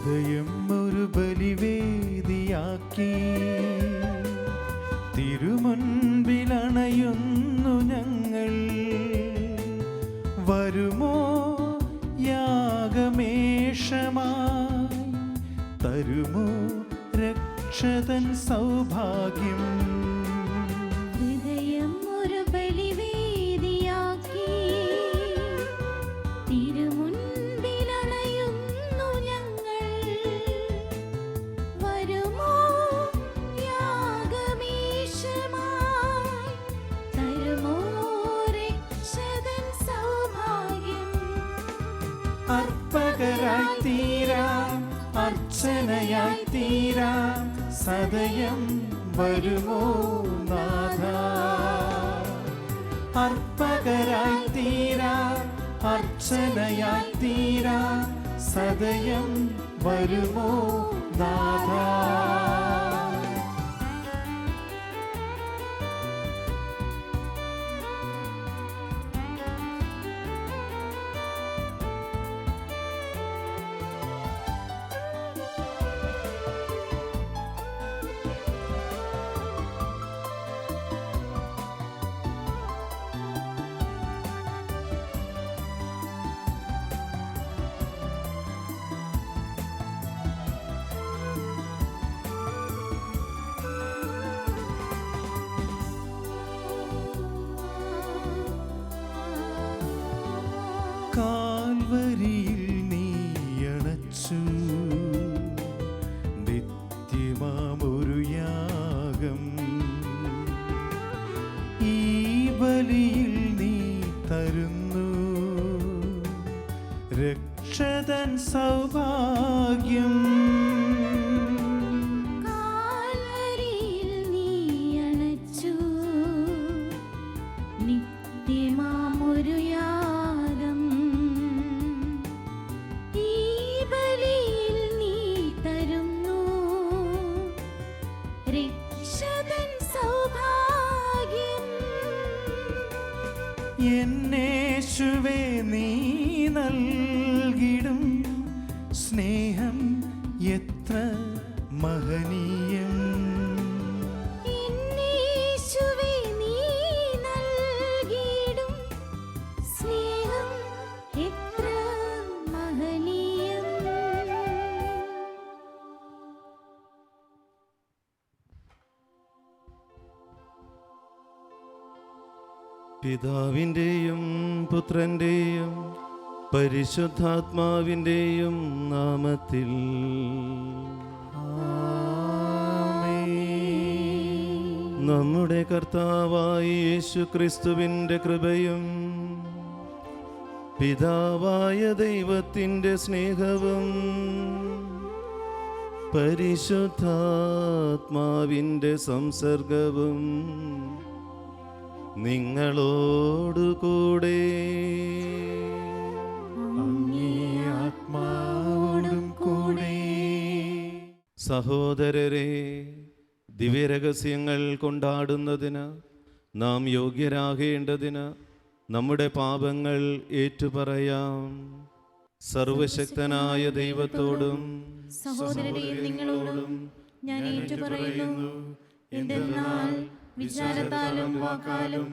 ഹൃദയം ഒരു ബലിവേദിയാക്കി തിരുമുൻപിലണയുന്നു ഞങ്ങൾ. വരുമോ യാഗമേഷമായി, തരുമോ രക്ഷതൻ സൗഭാഗ്യം. ഹൃദയം ഒരു ബലിവേദിയാക്കി തിരുമുൻപിലണയുന്നു ഞങ്ങൾ. വരുമോ യാഗമേഷമായി, തരുമോ രക്ഷതൻ സൗഭാഗ്യം. അർപ്പകരായി തീരാം, അർച്ചനയായി തീരാം, സദയം വരുമോ നാഥ. അർപ്പകരായി തീരാം, അർച്ചനയായി തീരാം, സദയം വരുമോ നാഥ. കാൽവരിയിൽ നീയണച്ചു നിത്യമാമൊരു യാഗം. ഈ ബലിയിൽ നീ തരുന്നു രക്ഷതൻ സൗഭാഗ്യം. കാൽവരിയിൽ നീ അണച്ചു നിത്യമാമൊരു യാഗം. ഈ ബലിയിൽ നീ തരുന്നു രക്ഷതൻ സൗഭാഗ്യം. എന്നേശുവേ നീ നൽകിടും സ്നേഹം എത്ര മഹനീയം. എന്നേശുവേ നീ നൽകിടും സ്നേഹം എത്ര മഹനീയം. പിതാവിൻ്റെയും പുത്രൻ്റെയും പരിശുദ്ധാത്മാവിൻ്റെയും നാമത്തിൽ നമ്മുടെ കർത്താവായ യേശു ക്രിസ്തുവിൻ്റെ കൃപയും പിതാവായ ദൈവത്തിൻ്റെ സ്നേഹവും പരിശുദ്ധാത്മാവിൻ്റെ സംസർഗവും നിങ്ങളോടുകൂടെ അങ്ങേ ആത്മാവോടും കൂടെ. സഹോദരരെ, ദിവ്യരഹസ്യങ്ങൾ കൊണ്ടാടുന്നതിന് നാം യോഗ്യരാകേണ്ടതിന് നമ്മുടെ പാപങ്ങൾ ഏറ്റുപറയാം. സർവശക്തനായ ദൈവത്തോടും സഹോദരരെ, നിങ്ങളോടും ഞാൻ ഏറ്റുപറയുന്നു. എന്തെന്നാൽ വിചാരത്താലും വാക്കാലും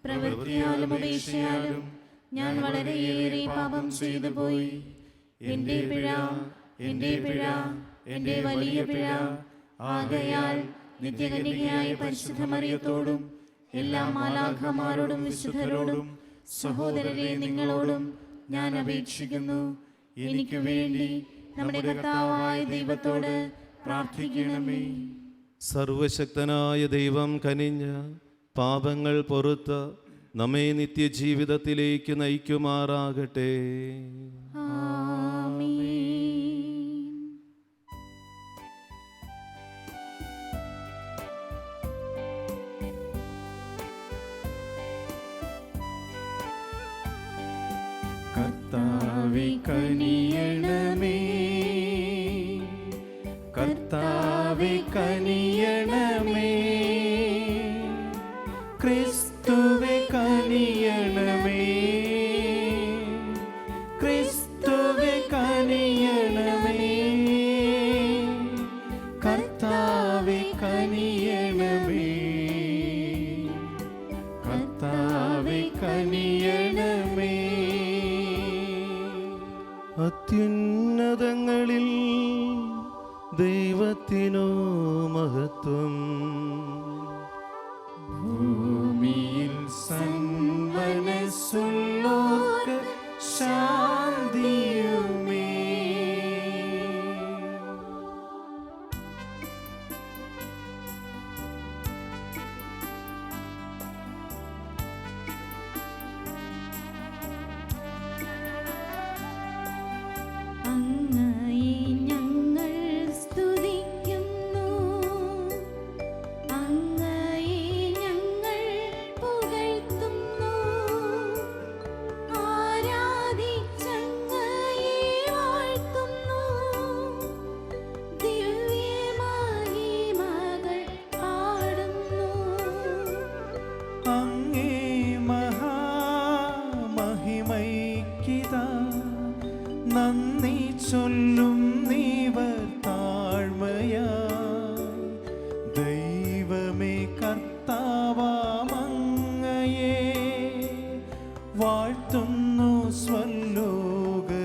പ്രവൃത്തിയാലും ഉപേക്ഷയാലും ഞാൻ വളരെയേറെ പാപം ചെയ്തു പോയി. എൻ്റെ പിഴ, എൻ്റെ പിഴ, എൻ്റെ വലിയ പിഴ. ആകയാൽ നിത്യകന്യകയായ പരിശുദ്ധ മറിയത്തോടും എല്ലാ മാലാഖമാരോടും വിശുദ്ധരോടും സഹോദരരെ, നിങ്ങളോടും ഞാൻ അപേക്ഷിക്കുന്നു. എനിക്ക് വേണ്ടി നമ്മുടെ കർത്താവായ ദൈവത്തോട് പ്രാർത്ഥിക്കണമേ. സർവശക്തനായ ദൈവം കനിഞ്ഞ് പാപങ്ങൾ പൊറുത്ത് നമ്മെ നിത്യജീവിതത്തിലേക്ക് നയിക്കുമാറാകട്ടെ. ആമേൻ. കർത്താവേ കനിയണമേ, കർത്താവേ കനിയണമേ, ക്രിസ്തുവേ കനിയണമേ, ക്രിസ്തുവേ കനിയണമേ. കനിയണമേ. അത്യുന്നതങ്ങളിൽ ദൈവത്തിനു മഹത്വം, ഭൂമിയിൽ സന്മനസ്സുള്ളോർക്ക് ശാന്തിയുമേ. അങ്ങയെ ഞങ്ങൾ സ്തുതിക്കുന്നു, അങ്ങയെ ഞങ്ങൾ പുകഴ്ത്തുന്നു, ആരാധിച്ചങ്ങയെ വാഴ്ത്തുന്നു, ദിവ്യമഹിമകൾ പാടുന്നു. അങ്ങേ മഹാമഹിമൈക്കിതാ നന്ദി ചൊല്ലും നീവർ താഴ്മയാ. ദൈവമേ കർത്താവാമങ്ങയെ വാഴ്ത്തുന്നു സ്വലോകരാജനേ.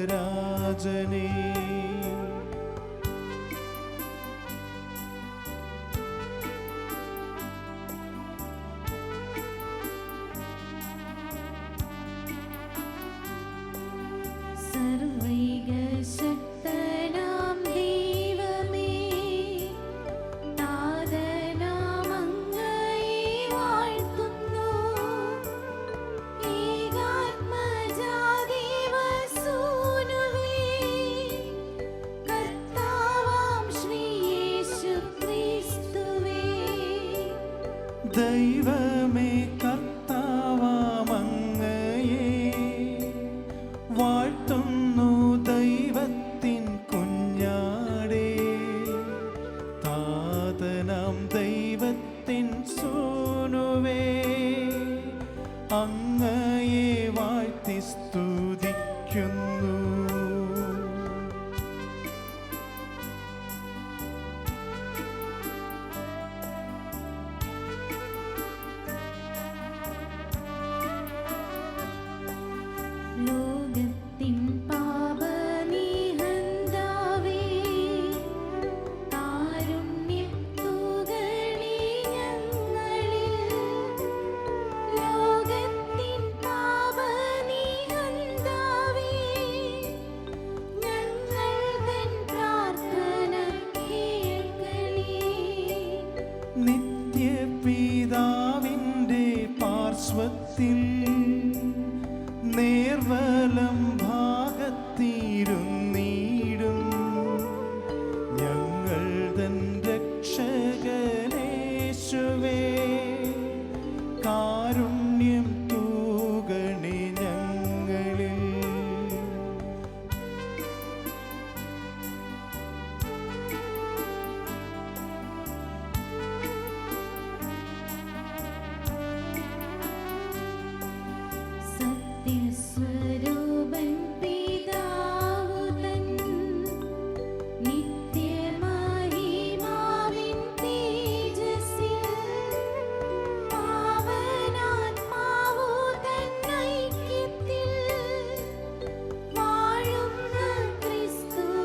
സർവൈകശക്തനാം ദൈവമേ, താതനാം അങ്ങയെ വാഴ്ത്തുന്നു, ഏകാത്മജാതീവസൂനുവേ, കർത്താവാം ശ്രീ യേശുക്രിസ്തുവേ. ദൈവമേ കർത്താവാമങ്ങയെ വാഴ്ത്തുന്നു, ദൈവത്തിൻ കുഞ്ഞാടേ. താതനാം ദൈവത്തിൻ സൂനുവേ, അങ്ങയെ വാഴ്ത്തി സ്തുതിക്കുന്നു. ലോകത്തിൻ പാപനിഹന്താവേ, കാരുണ്യം തൂകണേ ഞങ്ങളിൽ. ലോകത്തിൻ പാപനിഹന്താവേ, ഞങ്ങൾ തൻ പ്രാർത്ഥന കേൾക്കണേ. നിത്യപിതാവിൻ്റെ പാർശ്വത്തിൽ നേർവലം ഭാഗത്തിരുന്നീടും ഞങ്ങൾ തൻ രക്ഷകനേശുവേ, കാരുണ്യം തൂകണേ ഞങ്ങളിൽ. സത്യസ്വരൂപൻ പിതാവുതൻ നിത്യമഹിമാവിൻ തേജസ്സിൽ, പാവനാത്മാവു തൻ ഐക്യത്തിൽ, വാഴുന്ന ക്രിസ്തുവാമേശുവേ.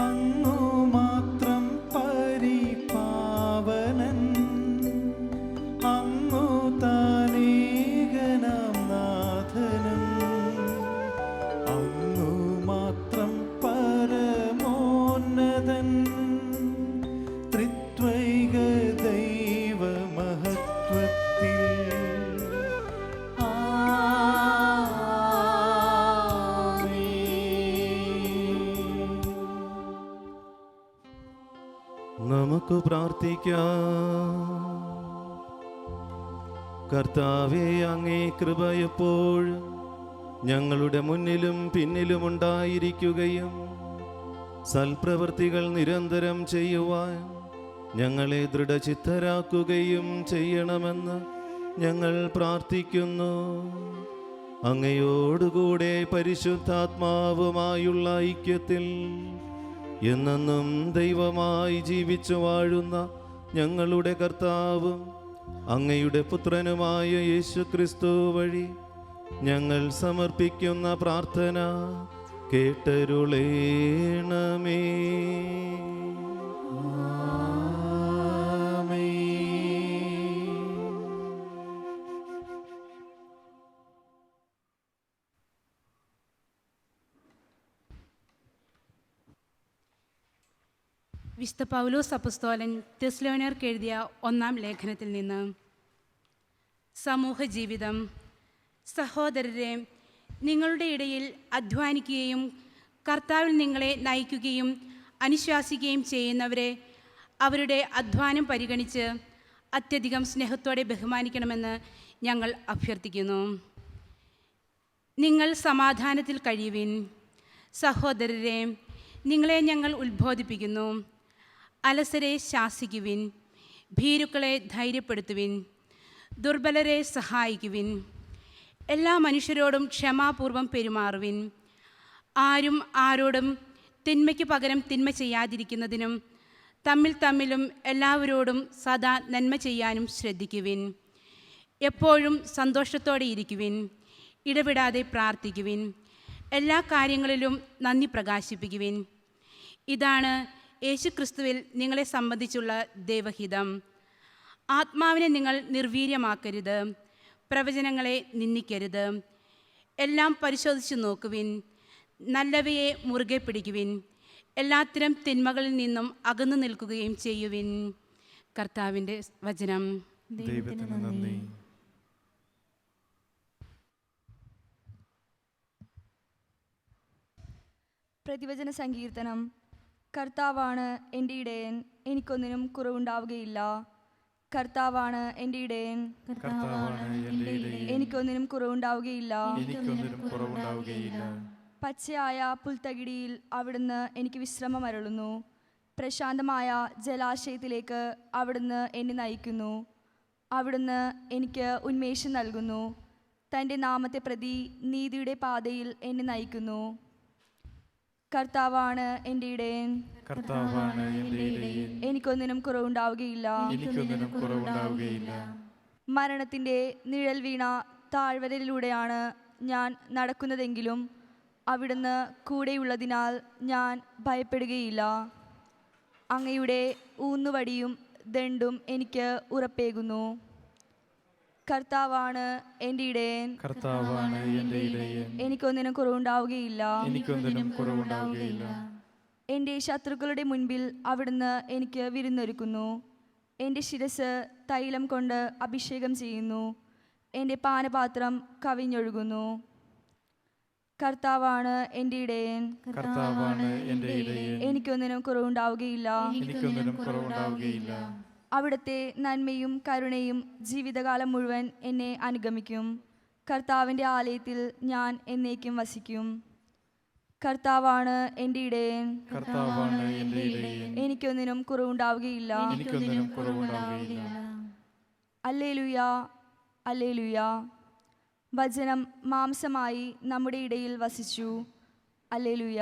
അങ്ങു മാത്രം പരിപാവനൻ, അങ്ങു താനേകനാം നാഥനും, അങ്ങു മാത്രം പരമോന്നതൻ, ത്രിത്വൈക ദൈവമഹത്വത്തിൽ. ആമേൻ. നമുക്ക് പ്രാർത്ഥിക്കാം. കർത്താവേ, അങ്ങേ കൃപ എപ്പോഴും ഞങ്ങളുടെ മുന്നിലും പിന്നിലും ഉണ്ടായിരിക്കുകയും സൽപ്രവൃത്തികൾ നിരന്തരം ചെയ്യുവാൻ ഞങ്ങളെ ദൃഢചിത്തരാക്കുകയും ചെയ്യണമെന്ന് ഞങ്ങൾ പ്രാർത്ഥിക്കുന്നു. അങ്ങയോടുകൂടെ പരിശുദ്ധാത്മാവുമായുള്ള ഐക്യത്തിൽ എന്നെന്നും ദൈവമായി ജീവിച്ചു വാഴുന്ന ഞങ്ങളുടെ കർത്താവും അങ്ങയുടെ പുത്രനുമായ യേശുക്രിസ്തു വഴി ഞങ്ങൾ സമർപ്പിക്കുന്ന പ്രാർത്ഥന കേട്ടരുളേണമേ. വിശുദ്ധ പൗലോസ് അപ്പസ്തോലൻ തെസ്സലോനിയർക്ക് എഴുതിയ 1-ാം ലേഖനത്തിൽ നിന്ന്. സമൂഹ ജീവിതം. സഹോദരരെ, നിങ്ങളുടെ ഇടയിൽ അധ്വാനിക്കുകയും കർത്താവിൽ നിങ്ങളെ നയിക്കുകയും അനുശാസിക്കുകയും ചെയ്യുന്നവരെ അവരുടെ അധ്വാനം പരിഗണിച്ച് അത്യധികം സ്നേഹത്തോടെ ബഹുമാനിക്കണമെന്ന് ഞങ്ങൾ അഭ്യർത്ഥിക്കുന്നു. നിങ്ങൾ സമാധാനത്തിൽ കഴിയുവിൻ. സഹോദരരെ, നിങ്ങളെ ഞങ്ങൾ ഉത്ബോധിപ്പിക്കുന്നു. അലസരെ ശാസിക്കുവിൻ, ഭീരുക്കളെ ധൈര്യപ്പെടുത്തുവിൻ, ദുർബലരെ സഹായിക്കുവിൻ. എല്ലാ മനുഷ്യരോടും ക്ഷമാപൂർവം പെരുമാറുവിൻ. ആരും ആരോടും തിന്മയ്ക്ക് പകരം തിന്മ ചെയ്യാതിരിക്കുന്നതിനും തമ്മിലും എല്ലാവരോടും സദാ നന്മ ചെയ്യാനും ശ്രദ്ധിക്കുവിൻ. എപ്പോഴും സന്തോഷത്തോടെ ഇരിക്കുവിൻ. ഇടവിടാതെ പ്രാർത്ഥിക്കുവിൻ. എല്ലാ കാര്യങ്ങളിലും നന്ദി പ്രകാശിപ്പിക്കുവിൻ. ഇതാണ് യേശുക്രിസ്തുവിൽ നിങ്ങളെ സംബന്ധിച്ചുള്ള ദൈവഹിതം. ആത്മാവിനെ നിങ്ങൾ നിർവീര്യമാക്കരുത്. പ്രവചനങ്ങളെ നിന്ദിക്കരുത്. എല്ലാം പരിശോധിച്ചു നോക്കുവിൻ. നല്ലവയെ മുറുകെ പിടിക്കുവിൻ. എല്ലാത്തരം തിന്മകളിൽ നിന്നും അകന്നു നിൽക്കുകയും ചെയ്യുവിൻ. കർത്താവിൻ്റെ വചനം. ദൈവത്തിന് നന്ദി. പ്രതിവചന സങ്കീർത്തനം. കർത്താവാണ് എൻ്റെ ഇടയൻ, എനിക്കൊന്നിനും കുറവുണ്ടാവുകയില്ല. കർത്താവാണ് എൻ്റെ ഇടയൻ, എനിക്കൊന്നിനും കുറവുണ്ടാവുകയില്ല. പച്ചയായ പുൽത്തകിടിയിൽ അവിടുന്ന് എനിക്ക് വിശ്രമം അരുളുന്നു. പ്രശാന്തമായ ജലാശയത്തിലേക്ക് അവിടുന്ന് എന്നെ നയിക്കുന്നു. അവിടുന്ന് എനിക്ക് ഉന്മേഷം നൽകുന്നു. തൻ്റെ നാമത്തെ പ്രതി നീതിയുടെ പാതയിൽ എന്നെ നയിക്കുന്നു. കർത്താവാണ് എൻ്റെ ഇടയൻ, എനിക്കൊന്നിനും കുറവുണ്ടാവുകയില്ല. മരണത്തിൻ്റെ നിഴൽ വീണ താഴ്വരയിലൂടെയാണ് ഞാൻ നടക്കുന്നതെങ്കിലും അവിടുന്ന് കൂടെയുള്ളതിനാൽ ഞാൻ ഭയപ്പെടുകയില്ല. അങ്ങയുടെ ഊന്നുവടിയും ദണ്ഡും എനിക്ക് ഉറപ്പേകുന്നു. കർത്താവാണ് എൻ്റെ ഇടയൻ, എനിക്കൊന്നിനും കുറവുണ്ടാവുകയില്ല. എൻ്റെ ശത്രുക്കളുടെ മുൻപിൽ അവിടുന്ന് എനിക്ക് വിരുന്നൊരുക്കുന്നു. എൻ്റെ ശിരസ് തൈലം കൊണ്ട് അഭിഷേകം ചെയ്യുന്നു. എൻ്റെ പാനപാത്രം കവിഞ്ഞൊഴുകുന്നു. കർത്താവാണ് എൻ്റെ ഇടയൻ, എനിക്കൊന്നിനും കുറവുണ്ടാവുകയില്ല. അവിടുത്തെ നന്മയും കരുണയും ജീവിതകാലം മുഴുവൻ എന്നെ അനുഗമിക്കും. കർത്താവിൻ്റെ ആലയത്തിൽ ഞാൻ എന്നേക്കും വസിക്കും. കർത്താവാണ് എൻ്റെ ഇടയൻ, എനിക്കൊന്നിനും കുറവുണ്ടാവുകയില്ല. Hallelujah, hallelujah. വചനം മാംസമായി നമ്മുടെ ഇടയിൽ വസിച്ചു. ഹല്ലേലൂയ.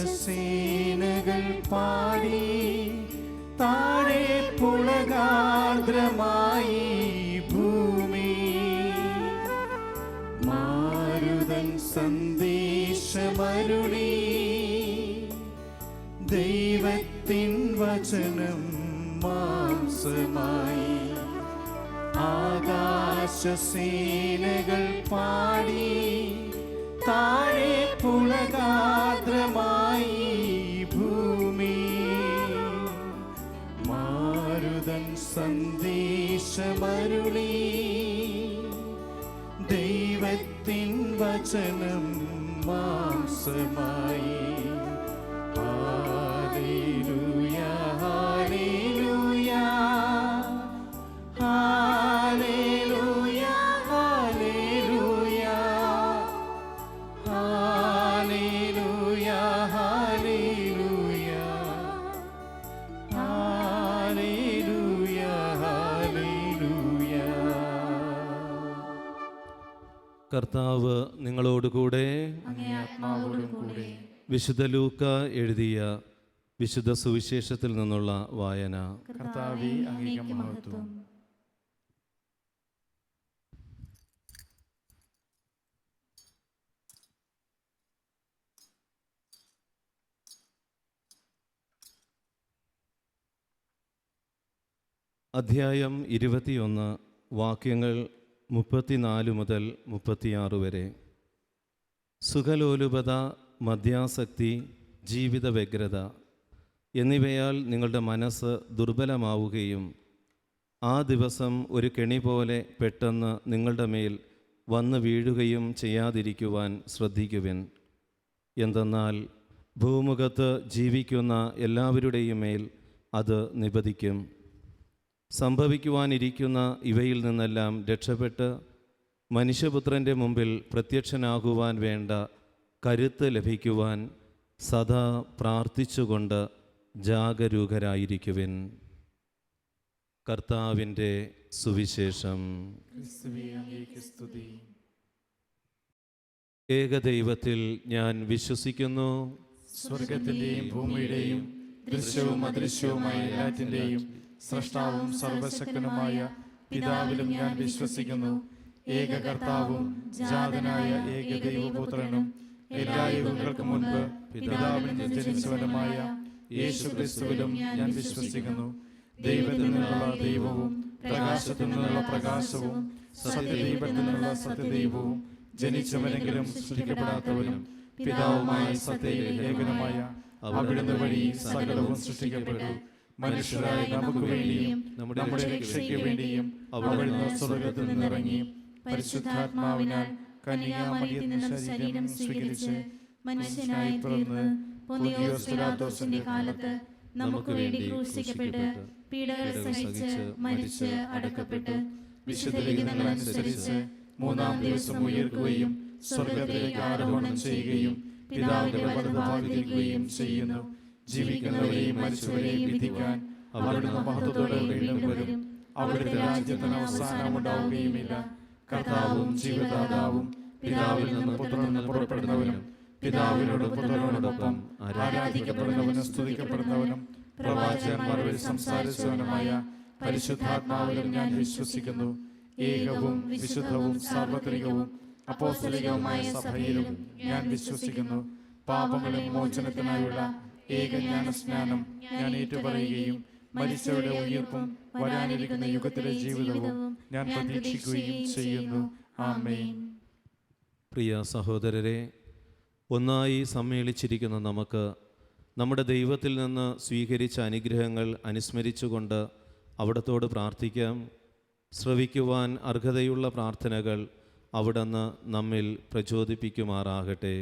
ആകാശസേനകൾ പാടി താഴെ പുളകാർദ്രമായി ഭൂമി മാരുതൻ സന്ദേശമരുളി ദൈവത്തിൻ വചനം മാംസമായി. ആകാശസേനകൾ പാടി താഴെ പുളകാർദ്രമായി ഭൂമി മാരുതൻ സന്ദേശമരുളി ദൈവത്തിൻ വചനം മാംസമായി. ഹല്ലേലൂയ, ഹല്ലേലൂയ, ഹല്ലേലൂയ, ഹല്ലേലൂയ, ഹല്ലേലൂയ, ഹല്ലേലൂയ, ഹല്ലേലൂയ, ഹല്ലേലൂയ. കർത്താവ് നിങ്ങളോടുകൂടെ. അങ്ങേ ആത്മാവോടും കൂടെ. വിശുദ്ധ ലൂക്ക എഴുതിയ വിശുദ്ധ സുവിശേഷത്തിൽ നിന്നുള്ള വായന. കർത്താവേ, അങ്ങേക്ക് മഹത്വം. അധ്യായം 21 വാക്യങ്ങൾ 34 മുതൽ 36 വരെ. സുഖലോലുപത, മദ്യാസക്തി, ജീവിത വ്യഗ്രത എന്നിവയാൽ നിങ്ങളുടെ മനസ്സ് ദുർബലമാവുകയും ആ ദിവസം ഒരു കെണി പോലെ പെട്ടെന്ന് നിങ്ങളുടെ മേൽ വന്നു വീഴുകയും ചെയ്യാതിരിക്കുവാൻ ശ്രദ്ധിക്കുവിൻ. എന്തെന്നാൽ ഭൂമുഖത്ത് ജീവിക്കുന്ന എല്ലാവരുടെയും മേൽ അത് നിപതിക്കും. സംഭവിക്കുവാനിരിക്കുന്ന ഇവയിൽ നിന്നെല്ലാം രക്ഷപ്പെട്ട് മനുഷ്യപുത്രൻ്റെ മുമ്പിൽ പ്രത്യക്ഷനാകുവാൻ വേണ്ട കരുത്ത് ലഭിക്കുവാൻ സദാ പ്രാർത്ഥിച്ചുകൊണ്ട് ജാഗരൂകരായിരിക്കുവിൻ. കർത്താവിൻ്റെ സുവിശേഷം. ക്രിസ്തുവേ, അങ്ങേക്ക് സ്തുതി. ഏകദൈവത്തിൽ ഞാൻ വിശ്വസിക്കുന്നു. സ്വർഗത്തിന്റെയും ഭൂമിയുടെയും ദൃശ്യവും അദൃശ്യവുമായ എല്ലാറ്റിന്റെയും സ്രഷ്ടാവും സർവശക്തനുമായ പിതാവിലും ഞാൻ വിശ്വസിക്കുന്നു. ഏക കർത്താവും ജാതനായ ഏകദൈവപുത്രനും എല്ലാ യുഗങ്ങൾക്കും മുൻപ് പിതാവിൽ നിന്ന് ജനിച്ചവനുമായ യേശു ക്രിസ്തുവിലും ഞാൻ വിശ്വസിക്കുന്നു. ദൈവത്തിൽ നിന്നുള്ള ദൈവവും പ്രകാശത്തിൽ നിന്നുള്ള പ്രകാശവും സത്യദൈവത്തിൽ നിന്നുള്ള സത്യദൈവവും ജനിച്ചവനെങ്കിലും സൃഷ്ടിക്കപ്പെടാത്തവനും പിതാവുമായ സത്യഏകനുമായ അവിടുന്ന് വഴി സകലവും സൃഷ്ടിക്കപ്പെട്ടു. മനുഷ്യരായ നമുക്ക് വേണ്ടിയും നമ്മുടെ രക്ഷയ്ക്ക് വേണ്ടിയും അവിടുന്ന് സ്വർഗത്തിൽ നിന്നിറങ്ങി പരിശുദ്ധാത്മാവിനാൽ കന്യകാമറിയത്തിൽ നിന്നും ശരീരം സ്വീകരിച്ച് മനുഷ്യനായി പിറന്ന് പൊന്തിയോസ് പിലാത്തോസിന്റെ കാലത്ത് നമുക്ക് വേണ്ടി ക്രൂശിക്കപ്പെട്ട് പീഡകൾ സഹിച്ച് മരിച്ച് അടക്കപ്പെട്ട് വിശുദ്ധ ലിഖിതങ്ങളനുസരിച്ച് മൂന്നാം ദിവസം ഉയർക്കുകയും സ്വർഗത്തിലേക്ക് ആരോഹണം ചെയ്യുകയും പിതാവിന്റെ വലതുഭാഗത്തിരിക്കുകയും ചെയ്യുന്നു. ജീവിക്കുന്നവരെയും മരിച്ചവരെയും വിധിക്കാൻ അവിടുന്ന് മഹത്വത്തോടെ വീണ്ടും വരും. അവിടുത്തെ രാജ്യത്തിന് അവസാനമുണ്ടാവുകയുമില്ല. കർത്താവും ജീവദാതാവും പിതാവിൽ നിന്ന് പുത്രനിൽ നിന്ന് പുറപ്പെടുന്നവനും പിതാവിനോടും പുത്രനോടൊപ്പം ആരാധിക്കപ്പെടുന്നവനും സ്തുതിക്കപ്പെടുന്നവനും പ്രവാചകന്മാർ വഴി സംസാരിച്ചവനുമായ പരിശുദ്ധാത്മാവിലും ഞാൻ വിശ്വസിക്കുന്നു. ഏകവും വിശുദ്ധവും സാർവത്രികവും അപ്പോസ്തലികവുമായ സഭയിലും ഞാൻ വിശ്വസിക്കുന്നു. പാപങ്ങളുടെ മോചനത്തിനായുള്ള ഏകജ്ഞാനസ്നാനം ഞാൻ ഏറ്റുപറയുകയും മരിച്ചവരുടെ ഉയിർപ്പും വരാനിരിക്കുന്ന യുഗത്തിലെ ജീവിതവും ഞാൻ പ്രതീക്ഷിക്കുകയും ചെയ്യുന്നു. ആമേൻ. പ്രിയ സഹോദരരെ, ഒന്നായി സമ്മേളിച്ചിരിക്കുന്ന നമുക്ക് നമ്മുടെ ദൈവത്തിൽ നിന്ന് സ്വീകരിച്ച അനുഗ്രഹങ്ങൾ അനുസ്മരിച്ചുകൊണ്ട് അവിടത്തോട് പ്രാർത്ഥിക്കാം. ശ്രവിക്കുവാൻ അർഹതയുള്ള പ്രാർത്ഥനകൾ അവിടുന്ന് നമ്മിൽ പ്രചോദിപ്പിക്കുമാറാകട്ടെ.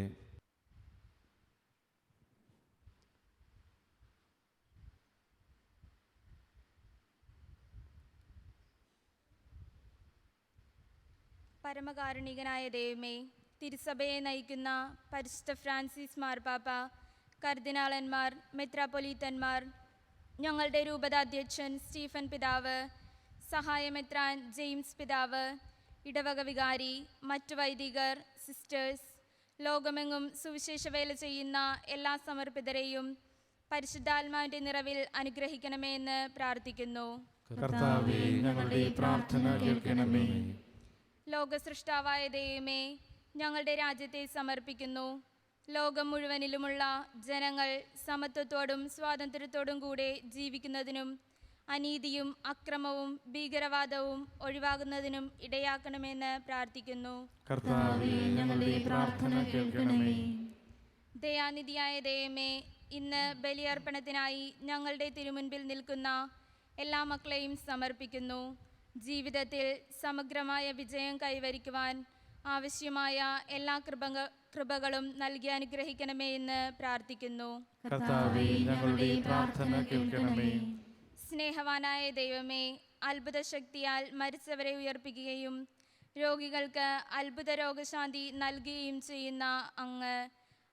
പരമകാരുണികനായ ദൈവമേ, തിരുസഭയെ നയിക്കുന്ന പരിശുദ്ധ ഫ്രാൻസിസ് മാർപ്പാപ്പ, കർദിനാളന്മാർ, മെത്രാപ്പൊലീത്തന്മാർ, ഞങ്ങളുടെ രൂപതാധ്യക്ഷൻ സ്റ്റീഫൻ പിതാവ്, സഹായമെത്രാൻ ജെയിംസ് പിതാവ്, ഇടവക വികാരി, മറ്റു വൈദികർ, സിസ്റ്റേഴ്സ്, ലോകമെങ്ങും സുവിശേഷ വേല ചെയ്യുന്ന എല്ലാ സമർപ്പിതരെയും പരിശുദ്ധാത്മാവിൻ്റെ നിറവിൽ അനുഗ്രഹിക്കണമേ എന്ന് പ്രാർത്ഥിക്കുന്നു. കർത്താവേ, ഞങ്ങളുടെ പ്രാർത്ഥന കേൾക്കണമേ. ലോകസൃഷ്ടാവായ ദൈവമേ, ഞങ്ങളുടെ രാജ്യത്തെ സമർപ്പിക്കുന്നു. ലോകം മുഴുവനിലുമുള്ള ജനങ്ങൾ സമത്വത്തോടും സ്വാതന്ത്ര്യത്തോടും കൂടെ ജീവിക്കുന്നതിനും അനീതിയും അക്രമവും ഭീകരവാദവും ഒഴിവാകുന്നതിനും ഇടയാക്കണമെന്ന് പ്രാർത്ഥിക്കുന്നു. കർത്താവേ, ഞങ്ങളുടെ പ്രാർത്ഥന കേൾക്കണമേ. ദയാനിധിയായ ദൈവമേ, ഇന്ന് ബലിയർപ്പണത്തിനായി ഞങ്ങളുടെ തിരുമുൻപിൽ നിൽക്കുന്ന എല്ലാ മക്കളെയും സമർപ്പിക്കുന്നു. ജീവിതത്തിൽ സമഗ്രമായ വിജയം കൈവരിക്കുവാൻ ആവശ്യമായ എല്ലാ കൃപകളും നൽകി അനുഗ്രഹിക്കണമേ എന്ന് പ്രാർത്ഥിക്കുന്നു. കർത്താവേ, ഞങ്ങളുടെ പ്രാർത്ഥന കേൾക്കണമേ. സ്നേഹവാനായ ദൈവമേ, അത്ഭുത ശക്തിയാൽ മരിച്ചവരെ ഉയർപ്പിക്കുകയും രോഗികൾക്ക് അത്ഭുത രോഗശാന്തി നൽകുകയും ചെയ്യുന്ന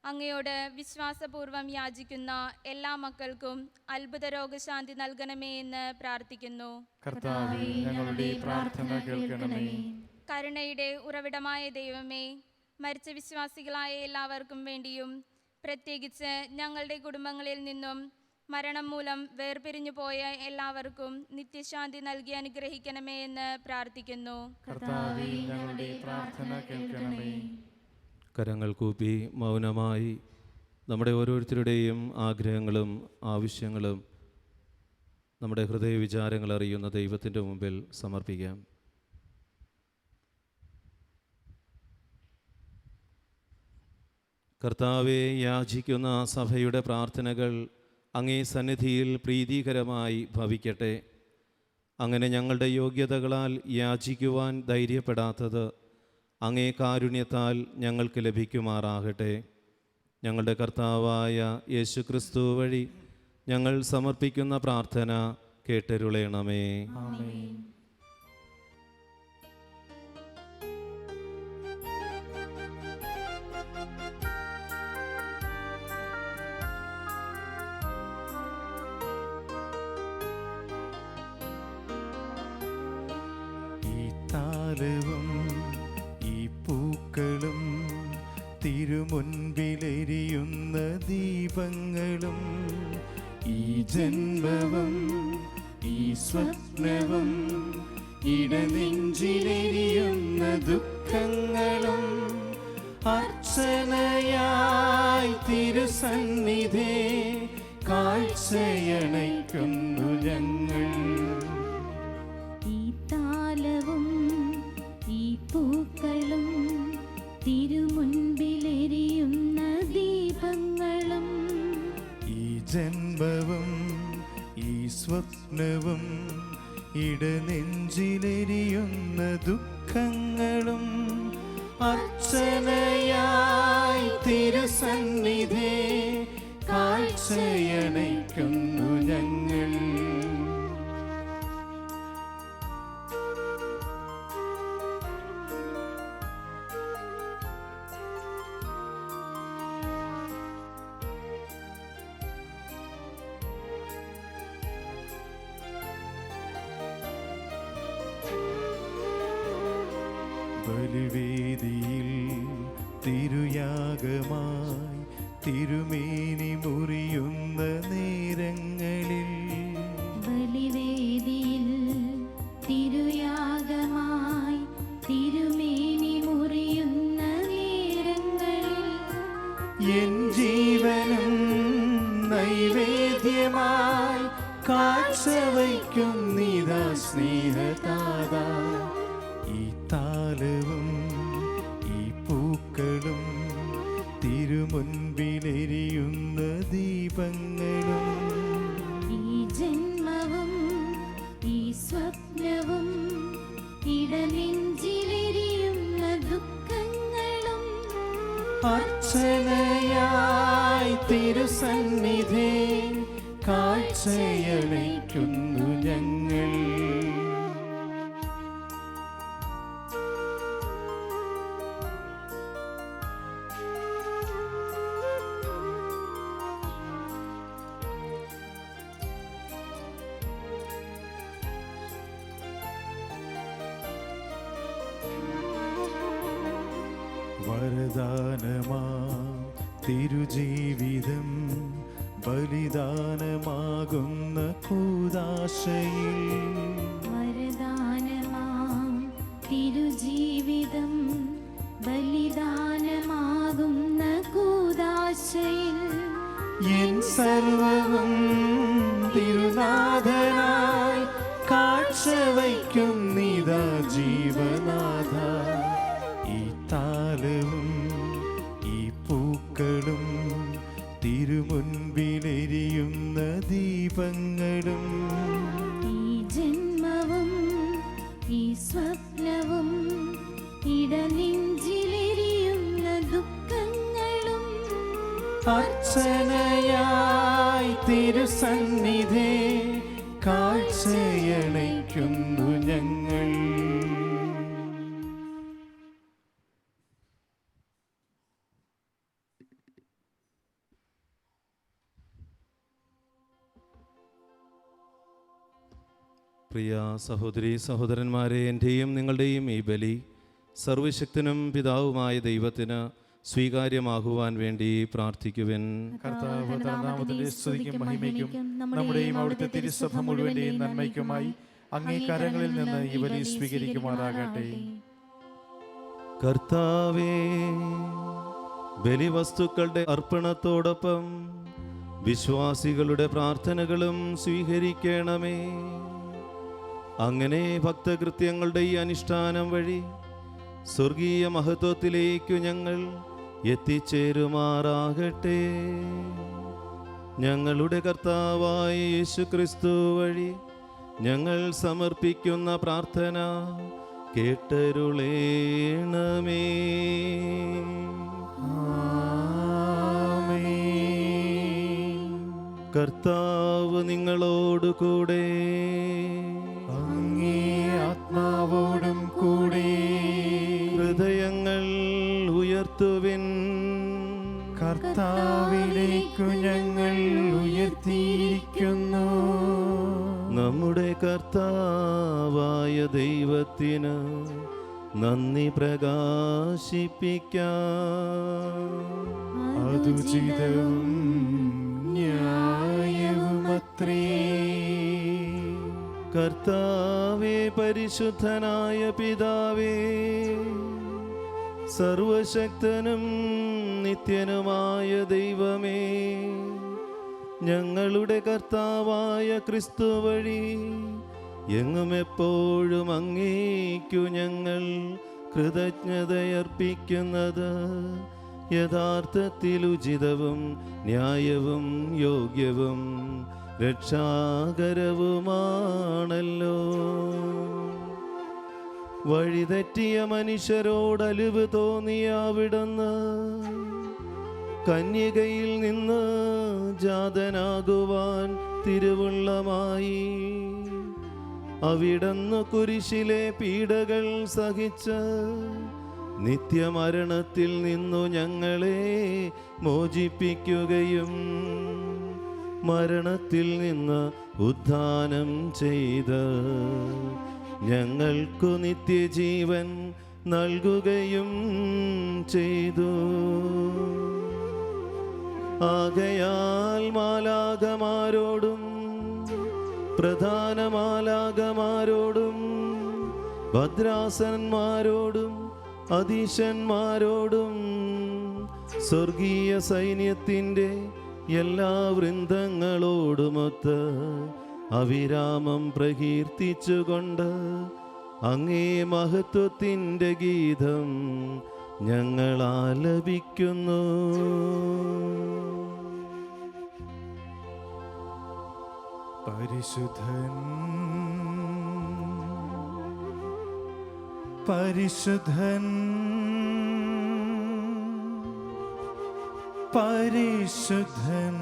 അങ്ങയോട് വിശ്വാസപൂർവം യാചിക്കുന്ന എല്ലാ മക്കൾക്കും അത്ഭുത രോഗശാന്തി നൽകണമേ എന്ന് പ്രാർത്ഥിക്കുന്നു. കർത്താവേ, ഞങ്ങളുടെ പ്രാർത്ഥന കേൾക്കണമേ. കരുണയുടെ ഉറവിടമായ ദൈവമേ, മരിച്ച വിശ്വാസികളായ എല്ലാവർക്കും വേണ്ടിയും പ്രത്യേകിച്ച് ഞങ്ങളുടെ കുടുംബങ്ങളിൽ നിന്നും മരണം മൂലം വേർപിരിഞ്ഞു പോയ എല്ലാവർക്കും നിത്യശാന്തി നൽകി അനുഗ്രഹിക്കണമേ എന്ന് പ്രാർത്ഥിക്കുന്നു. കർത്താവേ, ഞങ്ങളുടെ പ്രാർത്ഥന കേൾക്കണമേ. കരങ്ങൾ കൂപ്പി മൗനമായി നമ്മുടെ ഓരോരുത്തരുടെയും ആഗ്രഹങ്ങളും ആവശ്യങ്ങളും നമ്മുടെ ഹൃദയവിചാരങ്ങൾ അറിയുന്ന ദൈവത്തിൻ്റെ മുമ്പിൽ സമർപ്പിക്കാം. കർത്താവെ, യാചിക്കുന്ന സഭയുടെ പ്രാർത്ഥനകൾ അങ്ങേ സന്നിധിയിൽ പ്രീതികരമായി ഭവിക്കട്ടെ. അങ്ങനെ ഞങ്ങളുടെ യോഗ്യതകളാൽ യാചിക്കുവാൻ ധൈര്യപ്പെടാത്തത് അങ്ങേ കാരുണ്യത്താൽ ഞങ്ങൾക്ക് ലഭിക്കുമാറാകട്ടെ. ഞങ്ങളുടെ കർത്താവായ യേശുക്രിസ്തു വഴി ഞങ്ങൾ സമർപ്പിക്കുന്ന പ്രാർത്ഥന കേട്ടരുളേണമേ. ആമേൻ. ഈ താലവും ഈ പൂക്കളും തിരുമുൻപിലെരിയുന്ന ദീപങ്ങളും ഈ ജന്മവും ഈ സ്വപ്നവും ഇടനെഞ്ചിലെരിയുന്ന ദുഃഖങ്ങളും അർച്ചനയായി തിരുസന്നിധേ കാഴ്ചയണയ്ക്കുന്നു ഞങ്ങൾ. ഈ താലവും ഈ പൂക്കളും തിരുമുൻപിലെരിയുന്ന ദീപങ്ങളും ഈ ജന്മവും ഈ സ്വപ്നവും ഇടനെഞ്ചിലെരിയുന്ന ദുഃഖങ്ങളും അർച്ചനയായി തിരുസന്നിധേ കാഴ്ചയണയ്ക്കുന്നു ഞങ്ങൾ. ബലിവേദിയിൽ തിരുയാഗമായി തിരുമേനി മുറിയുന്ന നേരങ്ങളിൽ ബലിവേദിയിൽ തിരുയാഗമായി തിരുമേനി മുറിയുന്ന നേരങ്ങളിൽ എൻ ജീവനും നൈവേദ്യമായി കാഴ്ചവയ്ക്കുന്നിതാ സ്നേഹതാതാ. ഈ താലവും ഈ പൂക്കളും തിരുമുൻപിലെരിയുന്ന ദീപങ്ങളും ഈ ജന്മവും ഈ സ്വപ്നവും ഇടനെഞ്ചിലെരിയുന്ന ദുഃഖങ്ങളും അർച്ചനയായി തിരുസന്നിധേ കാഴ്ചയണയ്ക്കുന്നു ഞങ്ങൾ. വരദാനമാ തിരുജീവിതം ബലിദാനമാകുന്ന കൂദാശയിൽ വരദാനമാം തിരുജീവിതം ബലിദാനമാകുന്ന കൂദാശയിൽ എൻ സർവവും തിരുനാഥനായി കാഴ്ചവയ്ക്കുന്നിതാ ജീവനാഥ. ഈ താലവും ഈ പൂക്കളും തിരുമുൻപിലെരിയുന്ന ദീപങ്ങളും ഈ ജന്മവും ഈ സ്വപ്നവും ഇടനെഞ്ചിലെരിയുന്ന ദുഃഖങ്ങളും അർച്ചനയായി തിരുസന്നിധേ കാഴ്ചയണയ്ക്കുന്നു ഞങ്ങൾ. പ്രിയ സഹോദരി സഹോദരന്മാരെ, എൻ്റെയും നിങ്ങളുടെയും ഈ ബലി സർവശക്തനും പിതാവുമായ ദൈവത്തിന് സ്വീകാര്യമാകുവാൻ വേണ്ടി പ്രാർത്ഥിക്കുവിൻ. കർത്താവ് തന്റെ നാമത്തിന്റെ സ്തുതിക്കും മഹിമയ്ക്കും നമ്മുടെയും അവിടുത്തെ തിരുസഭ മുഴുവന്റെയും നന്മയ്ക്കുമായി അങ്ങേ കരങ്ങളിൽ നിന്ന് ഈ ബലി സ്വീകരിക്കുമാറാകട്ടെ. കർത്താവേ, ബലിവസ്തുക്കളുടെ അർപ്പണത്തോടൊപ്പം വിശ്വാസികളുടെ പ്രാർത്ഥനകളും സ്വീകരിക്കണമേ. അങ്ങനെ ഭക്തകൃത്യങ്ങളുടെ ഈ അനുഷ്ഠാനം വഴി സ്വർഗീയ മഹത്വത്തിലേക്കു ഞങ്ങൾ എത്തിച്ചേരുമാറാകട്ടെ. ഞങ്ങളുടെ കർത്താവായ യേശുക്രിസ്തു വഴി ഞങ്ങൾ സമർപ്പിക്കുന്ന പ്രാർത്ഥന കേട്ടരുളേണമേ. കർത്താവ് നിങ്ങളോട് കൂടെ, അങ്ങേ ആത്മാവോടും കൂടെ. ഹൃദയങ്ങൾ ഉയർത്തുവിൻ. കർത്താവിലേക്കു ഞങ്ങൾ ഉയർത്തിയിരിക്കുന്നു. നമ്മുടെ കർത്താവായ ദൈവത്തിന് നന്ദി പ്രകാശിപ്പിക്കാം. അതുചിതവും ന്യായവുമത്രേ. കർത്താവേ, പരിശുദ്ധനായ പിതാവേ, സർവശക്തനും നിത്യനുമായ ദൈവമേ, ഞങ്ങളുടെ കർത്താവായ ക്രിസ്തു വഴി എങ്ങും എപ്പോഴും അങ്ങേക്കു ഞങ്ങൾ കൃതജ്ഞതയർപ്പിക്കുന്നത് യഥാർത്ഥത്തിൽ ഉചിതവും ന്യായവും യോഗ്യവും രക്ഷാകരവുമാണല്ലോ. വഴിതെറ്റിയ മനുഷ്യരോട് അലിവ് തോന്നിയ അവിടുന്ന് കന്യകയിൽ നിന്ന് ജാതനാകുവാൻ തിരുവുള്ളമായി അവിടുന്ന് കുരിശിലെ പീഡകൾ സഹിച്ച് നിത്യമരണത്തിൽ നിന്നു ഞങ്ങളെ മോചിപ്പിക്കുകയും മരണത്തിൽ നിന്ന് ഉദ്ധാനം ചെയ്ത് ഞങ്ങൾക്കു നിത്യജീവൻ നൽകുകയും ചെയ്തു. ആകയാൽ മാലാഖമാരോടും പ്രധാന മാലാഖമാരോടും ഭദ്രാസനന്മാരോടും അധീശന്മാരോടും സ്വർഗീയ സൈന്യത്തിൻ്റെ എല്ലാ വൃന്ദങ്ങളോടുമൊത്ത് അവിരാമം പ്രകീർത്തിച്ചുകൊണ്ട് അങ്ങേ മഹത്വത്തിൻ്റെ ഗീതം ഞങ്ങൾ ആലപിക്കുന്നു. പരിശുദ്ധൻ പരിശുദ്ധൻ പരിശുദ്ധൻ.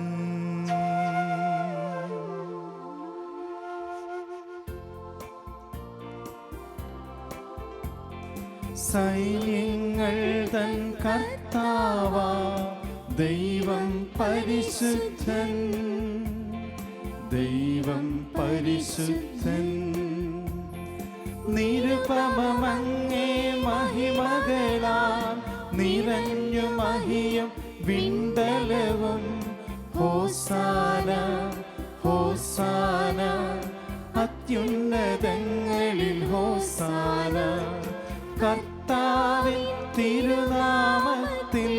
സൈന്യങ്ങൾ തൻ കർത്താവാ ദൈവം പരിശുദ്ധൻ. ദൈവം പരിശുദ്ധൻ. നിരുപമങ്ങേ മഹിമകളാൽ നിറഞ്ഞു മഹിയും വിണ്ടലവും. ഹോസാന ഹോസാന അത്യുന്നതങ്ങളിൽ ഹോസാന. കർത്താവിൻ തിരുനാമത്തിൽ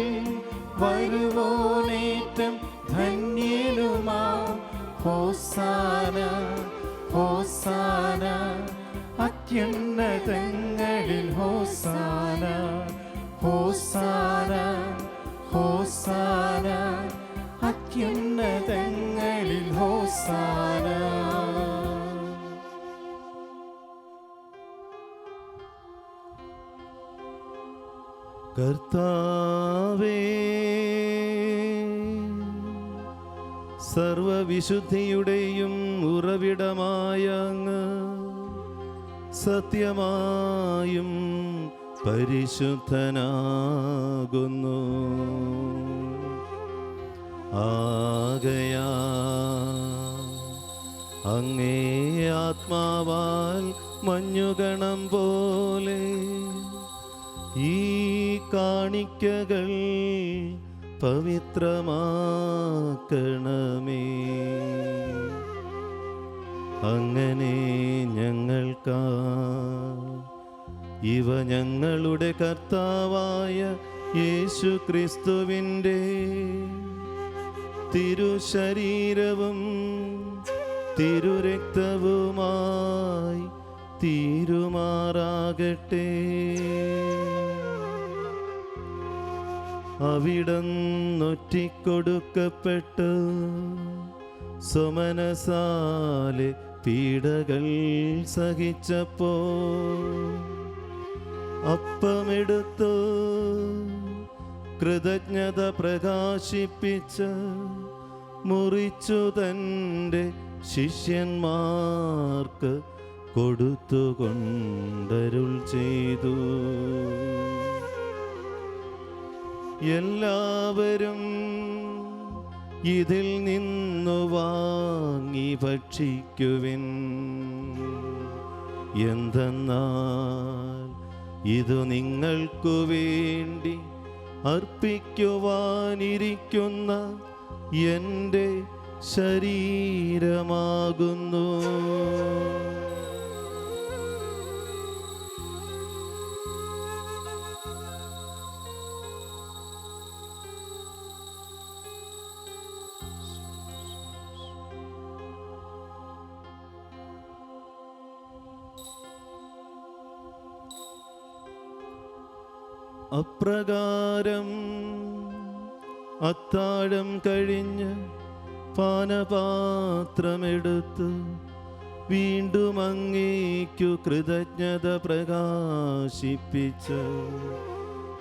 വരുവോനേറ്റം ധന്യനുമാ. ഹോസാന ഹോസാന അത്യുന്നതങ്ങളിൽ ഹോസാന. ഹോസാന ഹോസാന അത്യുന്നതങ്ങളിൽ ഹോസാന. കർത്താവേ, സർവവിശുദ്ധിയുടെയും ഉറവിടമായ അങ്ങ് സത്യമായും പരിശുദ്ധനാകുന്നു. ആകയാ അങ്ങേ ആത്മാവാൽ മഞ്ഞുകണം പോലെ ഈ കാണിക്കകൾ പവിത്രമാക്കണമേ. അങ്ങനെ ഞങ്ങൾക്കാ ഇവ ഞങ്ങളുടെ കർത്താവായ യേശു ക്രിസ്തുവിൻ്റെ തിരുശരീരവും തിരുരക്തവുമായി തീരുമാറാകട്ടെ. അവിടന്നൊറ്റിക്കൊടുക്കപ്പെട്ട് സുമനസാലെ പീഡകൾ സഹിച്ചപ്പോൾ അപ്പമെടുത്ത് കൃതജ്ഞത പ്രകാശിപ്പിച്ച് മുറിച്ചു തൻ്റെ ശിഷ്യന്മാർക്ക് കൊടുത്തുകൊണ്ടരുൾ ചെയ്തു. എല്ലാവരും ഇതിൽ നിന്നു വാങ്ങി ഭക്ഷിക്കുവിൻ. എന്തെന്നാൽ ഇത് നിങ്ങൾക്കു വേണ്ടി അർപ്പിക്കുവാനിരിക്കുന്ന എൻ്റെ ശരീരമാകുന്നു. അപ്രകാരം അത്താഴം കഴിഞ്ഞ് പാനപാത്രമെടുത്ത് വീണ്ടും അങ്ങേക്കു കൃതജ്ഞത പ്രകാശിപ്പിച്ച്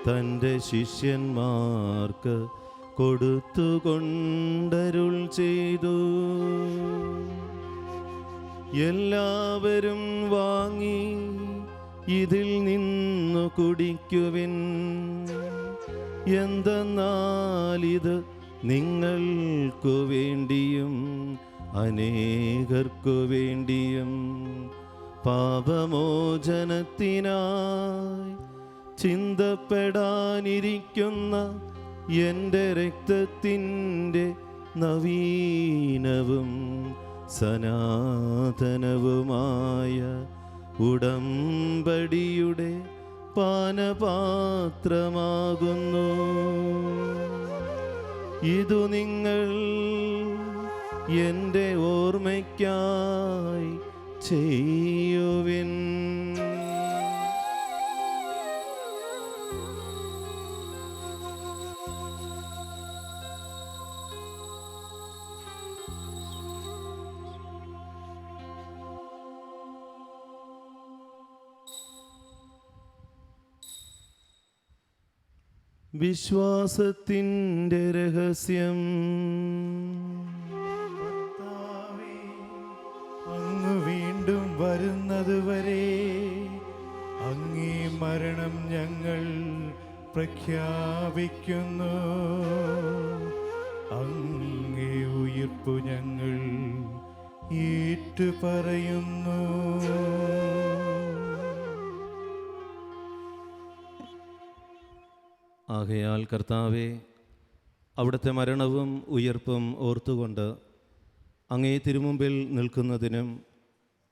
തൻ്റെ ശിഷ്യന്മാർക്ക് കൊടുത്തുകൊണ്ടരുൾ ചെയ്തു. എല്ലാവരും വാങ്ങി ഇതിൽ നിന്നു കുടിക്കുവിൻ. എന്തെന്നാൽ ഇത് നിങ്ങൾക്കു വേണ്ടിയും അനേകർക്കു വേണ്ടിയും പാപമോചനത്തിനായി ചിന്തപ്പെടാനിരിക്കുന്ന എൻ്റെ രക്തത്തിൻ്റെ നവീനവും സനാതനവുമായ ഉടമ്പടിയുടെ പാനപാത്രമാകുന്നു. ഇതു നിങ്ങൾ എൻ്റെ ഓർമ്മയ്ക്കായി ചെയ്യുവിൻ. വിശ്വാസത്തിൻ്റെ രഹസ്യം. കർത്താവേ, അങ്ങ് വീണ്ടും വരുന്നതുവരെ അങ്ങേ മരണം ഞങ്ങൾ പ്രഖ്യാപിക്കുന്നു. അങ്ങേ ഉയിർപ്പു ഞങ്ങൾ ഏറ്റുപറയുന്നു. ആകയാൽ കർത്താവേ, അവിടുത്തെ മരണവും ഉയിർപ്പും ഓർത്തുകൊണ്ട് അങ്ങേ തിരുമുമ്പിൽ നിൽക്കുന്നതിനും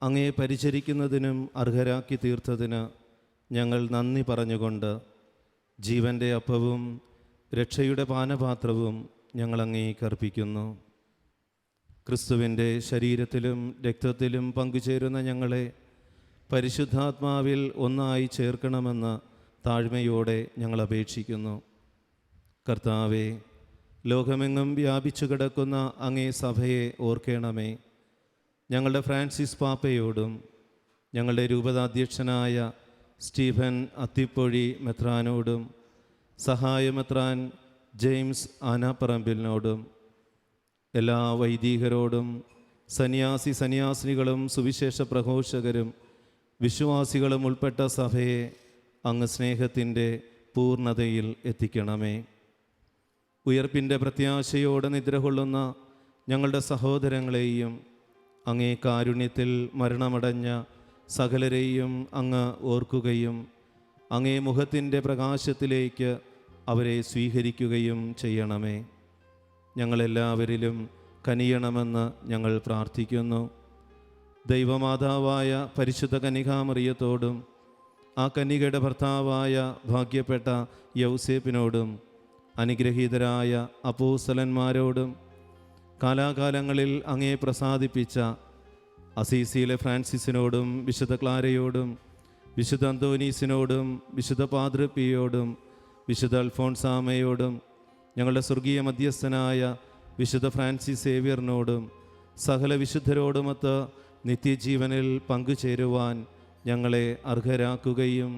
അങ്ങേ പരിചരിക്കുന്നതിനും അർഹരാക്കി തീർത്തതിന് ഞങ്ങൾ നന്ദി പറഞ്ഞുകൊണ്ട് ജീവൻ്റെ അപ്പവും രക്ഷയുടെ പാനപാത്രവും ഞങ്ങൾ അങ്ങേക്ക് അർപ്പിക്കുന്നു. ക്രിസ്തുവിൻ്റെ ശരീരത്തിലും രക്തത്തിലും പങ്കുചേരുന്ന ഞങ്ങളെ പരിശുദ്ധാത്മാവിൽ ഒന്നായി ചേർക്കണമെന്ന് താഴ്മയോടെ ഞങ്ങൾ അപേക്ഷിക്കുന്നു. കർത്താവേ, ലോകമെങ്ങും വ്യാപിച്ചു കിടക്കുന്ന അങ്ങേ സഭയെ ഓർക്കണമേ. ഞങ്ങളുടെ ഫ്രാൻസിസ് പാപ്പയോടും ഞങ്ങളുടെ രൂപതാധ്യക്ഷനായ സ്റ്റീഫൻ അത്തിപ്പൊഴി മെത്രാനോടും സഹായമെത്രാൻ ജെയിംസ് ആനാപ്പറമ്പിലിനോടും എല്ലാ വൈദികരോടും സന്യാസിനികളും സുവിശേഷ പ്രഘോഷകരും വിശ്വാസികളും ഉൾപ്പെട്ട സഭയെ അങ്ങ് സ്നേഹത്തിൻ്റെ പൂർണ്ണതയിൽ എത്തിക്കണമേ. ഉയർപ്പിൻ്റെ പ്രത്യാശയോടെ നിദ്രകൊള്ളുന്ന ഞങ്ങളുടെ സഹോദരങ്ങളെയും അങ്ങേ കാരുണ്യത്തിൽ മരണമടഞ്ഞ സകലരെയും അങ്ങ് ഓർക്കുകയും അങ്ങേ മുഖത്തിൻ്റെ പ്രകാശത്തിലേക്ക് അവരെ സ്വീകരിക്കുകയും ചെയ്യണമേ. ഞങ്ങളെല്ലാവരിലും കനിയണമെന്ന് ഞങ്ങൾ പ്രാർത്ഥിക്കുന്നു. ദൈവമാതാവായ പരിശുദ്ധ കന്യകാമറിയത്തോടും ആ കന്യകയുടെ ഭർത്താവായ ഭാഗ്യപ്പെട്ട യൗസേപ്പിനോടും അനുഗ്രഹീതരായ അപ്പോസ്തലന്മാരോടും കാലാകാലങ്ങളിൽ അങ്ങേ പ്രസാദിപ്പിച്ച അസീസിയിലെ ഫ്രാൻസിസിനോടും വിശുദ്ധ ക്ലാരയോടും വിശുദ്ധ അന്തോനീസിനോടും വിശുദ്ധ പാദ്രപ്പിയോടും വിശുദ്ധ അൽഫോൺസാമയോടും ഞങ്ങളുടെ സ്വർഗീയ മധ്യസ്ഥനായ വിശുദ്ധ ഫ്രാൻസിസ് സേവ്യറിനോടും സകല വിശുദ്ധരോടുമൊത്ത് നിത്യജീവനിൽ പങ്കുചേരുവാൻ ഞങ്ങളെ അർഹരാക്കുകയും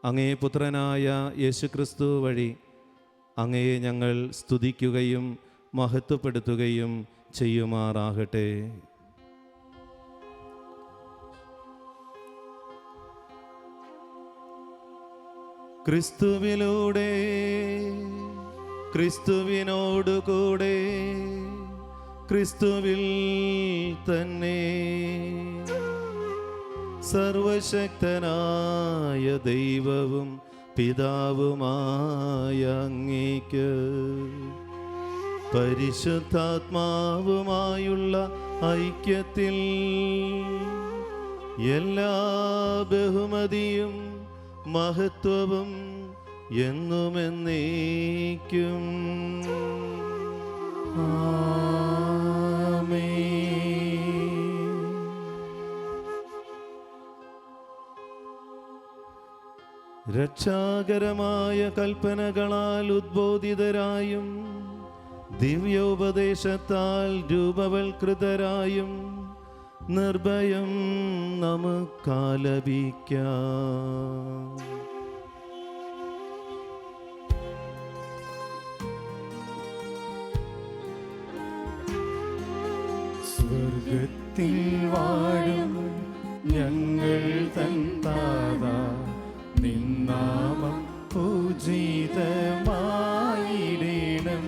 അങ്ങേ പുത്രനായ യേശുക്രിസ്തു വഴി അങ്ങയെ ഞങ്ങൾ സ്തുതിക്കുകയും മഹത്വപ്പെടുത്തുകയും ചെയ്യുമാറാകട്ടെ. ക്രിസ്തുവിലൂടെ ക്രിസ്തുവിനോടുകൂടെ ക്രിസ്തുവിൽ തന്നെ സർവശക്തനായ ദൈവവും പിതാവുമായ അങ്ങേക്ക് പരിശുദ്ധാത്മാവുമായുള്ള ഐക്യത്തിൽ എല്ലാ ബഹുമതിയും മഹത്വവും എന്നുമെന്നേക്കും രക്ഷാകരമായ കൽപ്പനകളാൽ ഉദ്ബോധിതരായും ദിവ്യോപദേശത്താൽ രൂപവൽകൃതരായും നിർഭയം നമുക്കാലപിക്കാം. സ്വർഗത്തിൽ വാഴും ഞങ്ങൾ തൻ താതാ, നിന്നാമം പൂജിതമായിടേണം.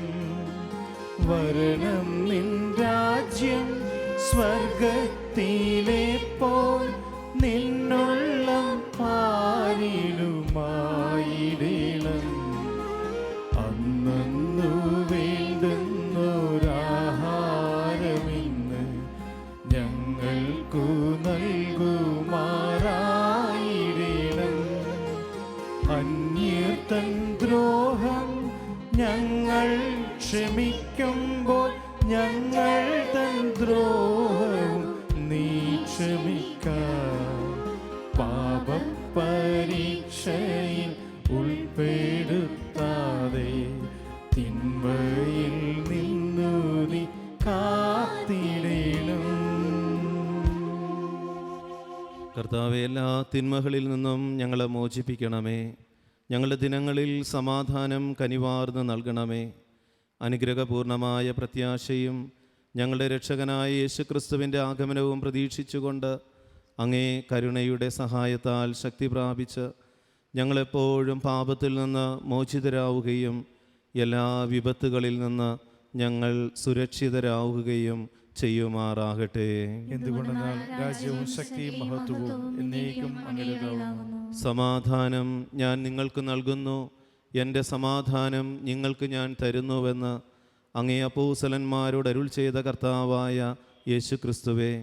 വരണം നിൻ രാജ്യം സ്വർഗത്തിലെ പോൽ നിന്നുള്ളം പാരിലുമായിടേണം. അന്നു വേണ്ടുന്നൊരാഹാരമിന്ന് ഞങ്ങൾക്കു നൽകുമാറായിടേണം. അന്യർത്തൻ ദ്രോഹം ഞങ്ങൾ ക്ഷമിക്കുമ്പോൾ ഞങ്ങൾ തൻ ദ്രോഹവും നീ ക്ഷമിക്കാം. പാപപരീക്ഷയിൽ ഉൾപ്പെടുത്താതെ തിന്മയിൽ നിന്നു നീ കാത്തിടേണം. കർത്താവേ, എല്ലാ തിന്മകളിൽ നിന്നും ഞങ്ങളെ മോചിപ്പിക്കണമേ. ഞങ്ങളുടെ ദിനങ്ങളിൽ സമാധാനം കനിവാർന്ന് നൽകണമേ. അനുഗ്രഹപൂർണമായ പ്രത്യാശയും ഞങ്ങളുടെ രക്ഷകനായ യേശുക്രിസ്തുവിൻ്റെ ആഗമനവും പ്രതീക്ഷിച്ചുകൊണ്ട് അങ്ങേ കരുണയുടെ സഹായത്താൽ ശക്തി പ്രാപിച്ച് ഞങ്ങളെപ്പോഴും പാപത്തിൽ നിന്ന് മോചിതരാവുകയും എല്ലാ വിപത്തുകളിൽ നിന്ന് ഞങ്ങൾ സുരക്ഷിതരാവുകയും ചെയ്യുമാറാകട്ടെ. എന്തുകൊണ്ടെന്നാൽ രാജ്യവും ശക്തിയും മഹത്വവും എന്നേക്കും അങ്ങേതാകുന്നു. സമാധാനം ഞാൻ നിങ്ങൾക്ക് നൽകുന്നു, എൻ്റെ സമാധാനം നിങ്ങൾക്ക് ഞാൻ തരുന്നുവെന്ന് അങ്ങേ അപ്പോസ്തലന്മാരോട് അരുൾ ചെയ്ത കർത്താവായ യേശുക്രിസ്തുവേ,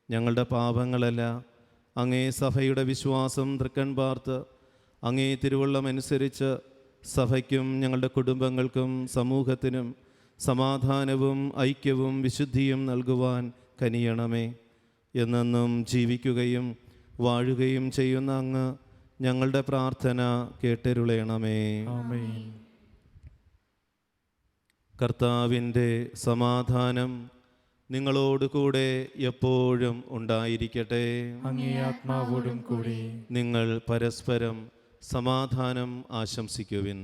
ഞങ്ങളുടെ പാപങ്ങളല്ല അങ്ങേ സഭയുടെ വിശ്വാസം തൃക്കൺ പാർത്ത് അങ്ങേ തിരുവള്ളമനുസരിച്ച് സഭയ്ക്കും ഞങ്ങളുടെ കുടുംബങ്ങൾക്കും സമൂഹത്തിനും സമാധാനവും ഐക്യവും വിശുദ്ധിയും നൽകുവാൻ കനിയണമേ. എന്നെന്നും ജീവിക്കുകയും വാഴുകയും ചെയ്യുന്ന അങ്ങ് ഞങ്ങളുടെ പ്രാർത്ഥന കേട്ടരുളയണമേ. ആമേൻ. കർത്താവിൻ്റെ സമാധാനം നിങ്ങളോടുകൂടെ എപ്പോഴും ഉണ്ടായിരിക്കട്ടെ. അങ്ങേ ആത്മാവോടും കൂടി. നിങ്ങൾ പരസ്പരം സമാധാനം ആശംസിക്കുവിൻ.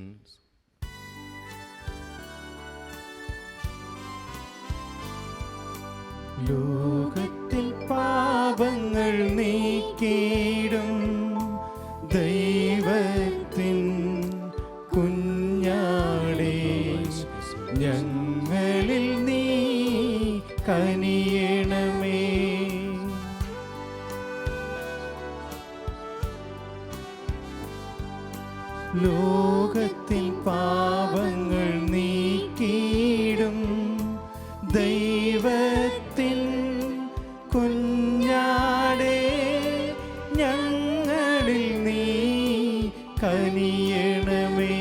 ലോകത്തിൽ പാപങ്ങൾ നീക്കിയിടും ദൈവത്തിൻ കുഞ്ഞാടേ, ഞങ്ങളിൽ നീ കനിയണമേ. ലോകത്തിൻ പാപങ്ങൾ നീക്കിയിടും ദൈവത്തിൻ കുഞ്ഞാടേ, ഞങ്ങളിൽ നീ കനിയണമേ.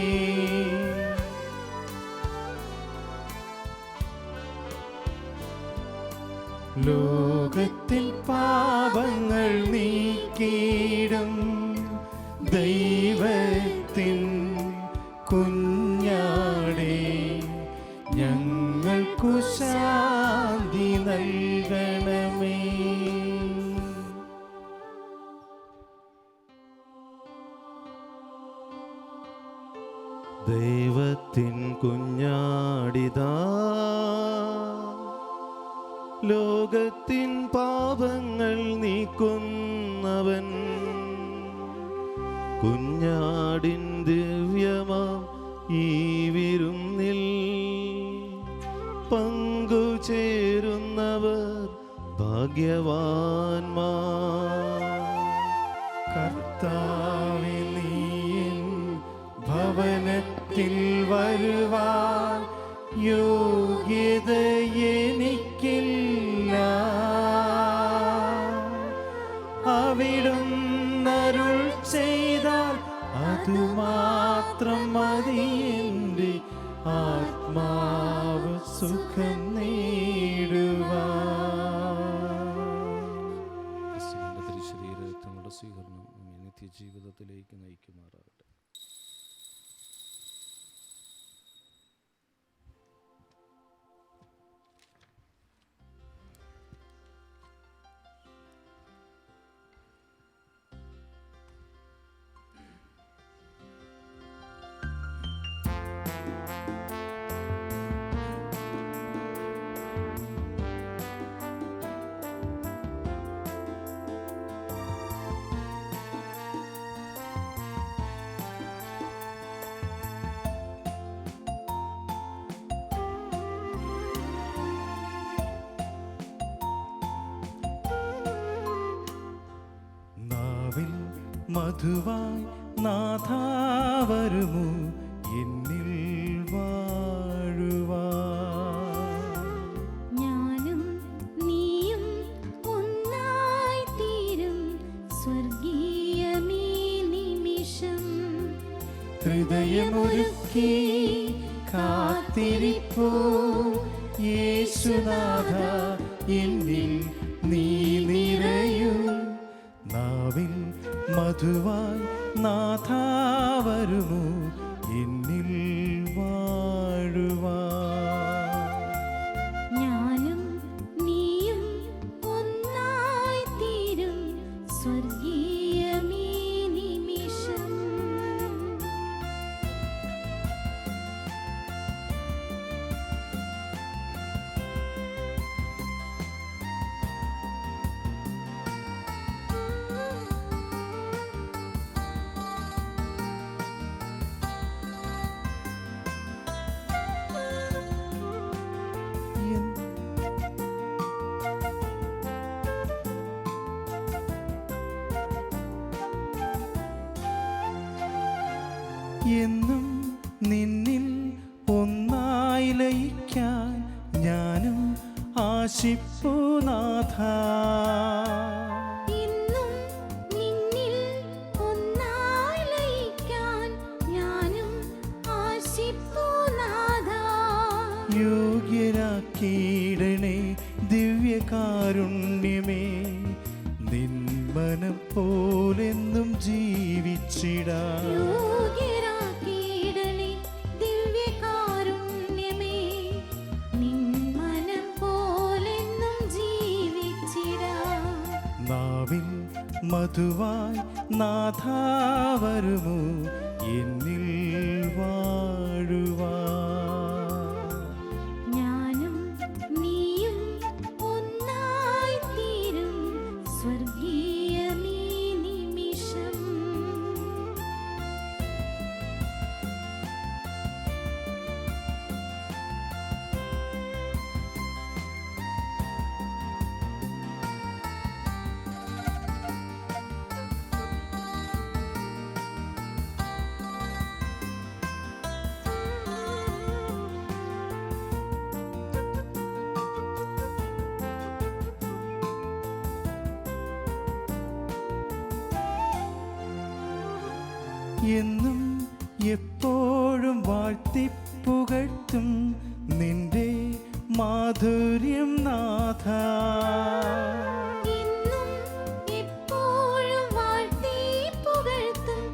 ലോകത്തിൻ പാപങ്ങൾ നീക്കിയിടും ദൈവത്തിൻ കുഞ്ഞാടേ, ഞങ്ങൾക്കു ശാന്തി നൽകണമേ. ദൈവത്തിൻ കുഞ്ഞാടിതാ, ലോകത്തിൻ പാപങ്ങൾ നീക്കുന്നവൻ. കുഞ്ഞാടിൻ ദിവ്യമാം ഈ വിരുന്നിൽ പങ്കുചേരുന്നവർ ഭാഗ്യവാന്മാർ. കർത്താവേ, നീ എൻ ഭവനത്തിൽ വരുവാൻ യോഗ്യത എനിക്കില്ല. അവിടുന്നരുൾ ചെയ്താൽ അതുമാത്രം മതി, എൻ്റെ ആത്മാവ് സുഖം നേടുവാൻ. തിരുശരീരങ്ങളുടെ സ്വീകരണം നിത്യജീവിതത്തിലേക്ക് നയിക്കുമാറാകട്ടെ. മധുവായി നാഥാ വരുമോ എന്നിൽ വാഴുവാൻ. ഞാനും നീയും ഒന്നായി തീരും സ്വർഗീയമീ നിമിഷം. ഹൃദയമൊരുക്കി കാത്തിരിപ്പൂ യേശുനാഥ, എന്നിൽ നീ നിറയൂ. നാവിൽ മധുവായി നാഥാ വരുമോ എന്നിൽ വാഴുവാൻ. ഞാനും നീയും ഒന്നായി തീരും സ്വർഗീയമീ നിമിഷം. എന്നും നിന്നിൽ ഒന്നായി ലയിക്കാൻ ഞാനും ആശിപ്പൂ നാഥ. ഇന്നും നിന്നിൽ ഒന്നായി ലയിക്കാൻ ഞാനും ആശിപ്പൂ നാഥാ. യോഗ്യരാക്കിയിടണേ ദിവ്യകാരുണ്യമേ, നിൻ മനം പോലെന്നും ജീവിച്ചിടാം. യോഗ്യരാക്കിയിടണേ ദിവ്യകാരുണ്യമേ, നിൻ മനം പോലെന്നും ജീവിച്ചിടാം. നാവിൽ മധുവായി നാഥാ വരുമോ എന്നിൽ വാഴുവാൻ. ഞാനും നീയും ഒന്നായി തീരും സ്വർഗീയമീ നിമിഷം. എന്നും എപ്പോഴും വാഴ്ത്തിപ്പുകഴ്ത്തും നിന്റെ മാധുര്യം നാഥ. എന്നും എപ്പോഴും വാഴ്ത്തിപ്പുകഴ്ത്തും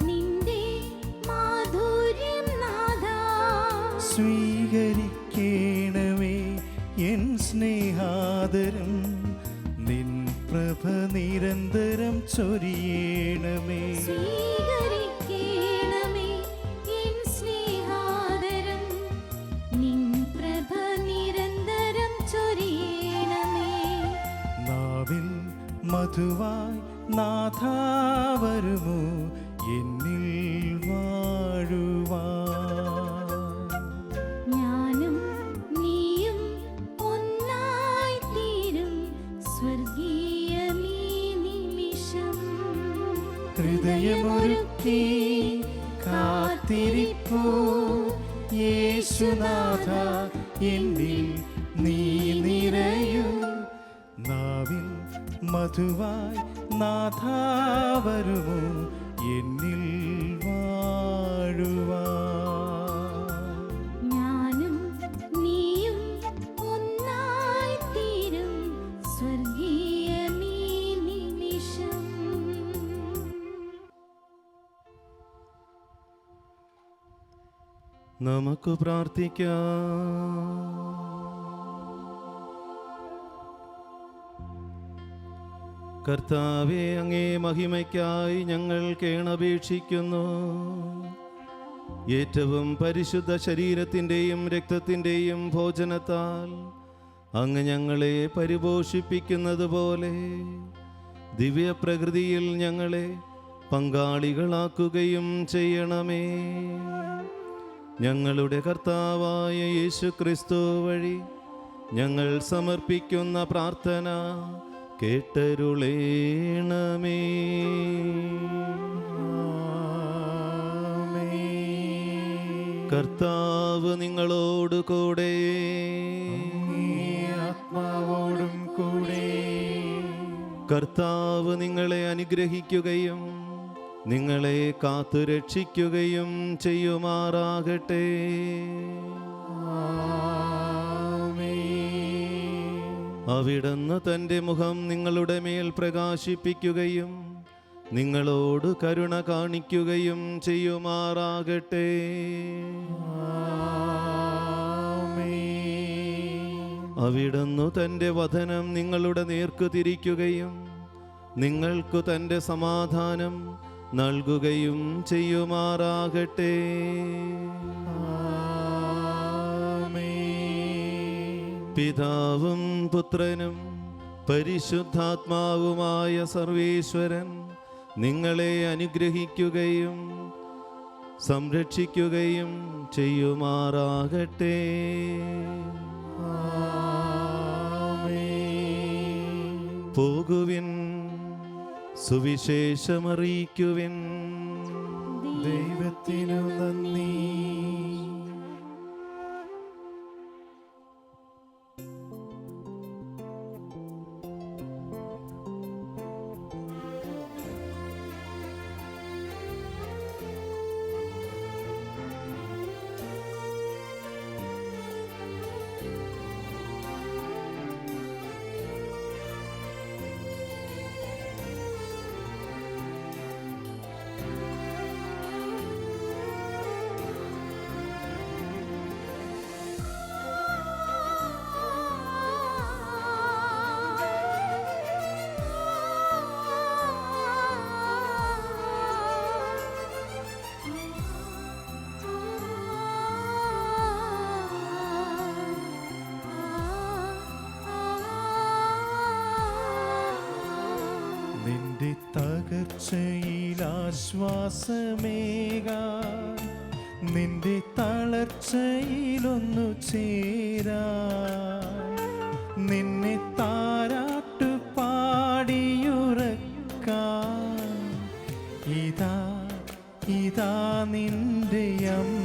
നിന്റെ മാധുര്യം നാഥ. സ്വീകരിക്കണമേ എൻ സ്നേഹാദരം, നിൻ പ്രഭ നിരന്തരം ചൊരിയണമേ. സ്വീകരിക്കണമേ എൻ സ്നേഹാദരം, നിൻ പ്രഭ നിരന്തരം ചൊരിയണമേ. നാവിൽ മധുവായി നാഥ വരുമോ എന്നിൽ വാഴുവാൻ. ഞാനും നീയും ഒന്നായി തീരും സ്വർഗീയമീ നിമിഷം. ഹൃദയമൊരുക്കി കാത്തിരിപ്പൂ യേശുനാഥ, എന്നിൽ നീ നിറയൂ. നാവിൽ മധുവായി നാഥ വരുമോ എന്നിൽ വാഴുവാൻ. ഞാനും നീയും ഒന്നായി തീരും സ്വർഗീയമീ നിമിഷം. നമുക്ക് പ്രാർത്ഥിക്കാം. കർത്താവേ, അങ്ങേ മഹിമയ്ക്കായി ഞങ്ങൾ കേണപേക്ഷിക്കുന്നു. ഏറ്റവും പരിശുദ്ധ ശരീരത്തിൻ്റെയും രക്തത്തിൻ്റെയും ഭോജനത്താൽ അങ്ങ് ഞങ്ങളെ പരിപോഷിപ്പിക്കുന്നത് പോലെ ദിവ്യപ്രകൃതിയിൽ ഞങ്ങളെ പങ്കാളികളാക്കുകയും ചെയ്യണമേ. ഞങ്ങളുടെ കർത്താവായ യേശു ക്രിസ്തു വഴി ഞങ്ങൾ സമർപ്പിക്കുന്ന പ്രാർത്ഥന കേട്ടരുളേണമേ. കർത്താവ് നിങ്ങളോട് കൂടെ, ആത്മാവോടും കൂടെ. കർത്താവ് നിങ്ങളെ അനുഗ്രഹിക്കുകയും നിങ്ങളെ കാത്തുരക്ഷിക്കുകയും ചെയ്യുമാറാകട്ടെ. അവിടുന്ന് തൻ്റെ മുഖം നിങ്ങളുടെ മേൽ പ്രകാശിപ്പിക്കുകയും നിങ്ങളോട് കരുണ കാണിക്കുകയും ചെയ്യുമാറാകട്ടെ. അവിടുന്ന് തൻ്റെ വചനം നിങ്ങളുടെ നേർക്ക് തിരിക്കുകയും നിങ്ങൾക്കു തൻ്റെ സമാധാനം നൽകുകയും ചെയ്യുമാറാകട്ടെ. പിതാവും പുത്രനും പരിശുദ്ധാത്മാവുമായ സർവേശ്വരൻ നിങ്ങളെ അനുഗ്രഹിക്കുകയും സംരക്ഷിക്കുകയും ചെയ്യുമാറാകട്ടെ. പോകുവിൻ, സുവിശേഷമറിയിക്കുവിൻ. ദൈവത്തിനു നന്ദി. നിന്റെ തകർച്ചയിൽ ആശ്വാസമേകാൻ, നിന്റെ തളർച്ചയിലൊന്നു ചേരാൻ, നിന്നെ താരാട്ടു പാടിയുറക്കാൻ ഇതാ ഇതാ നിന്റെ അമ്മ.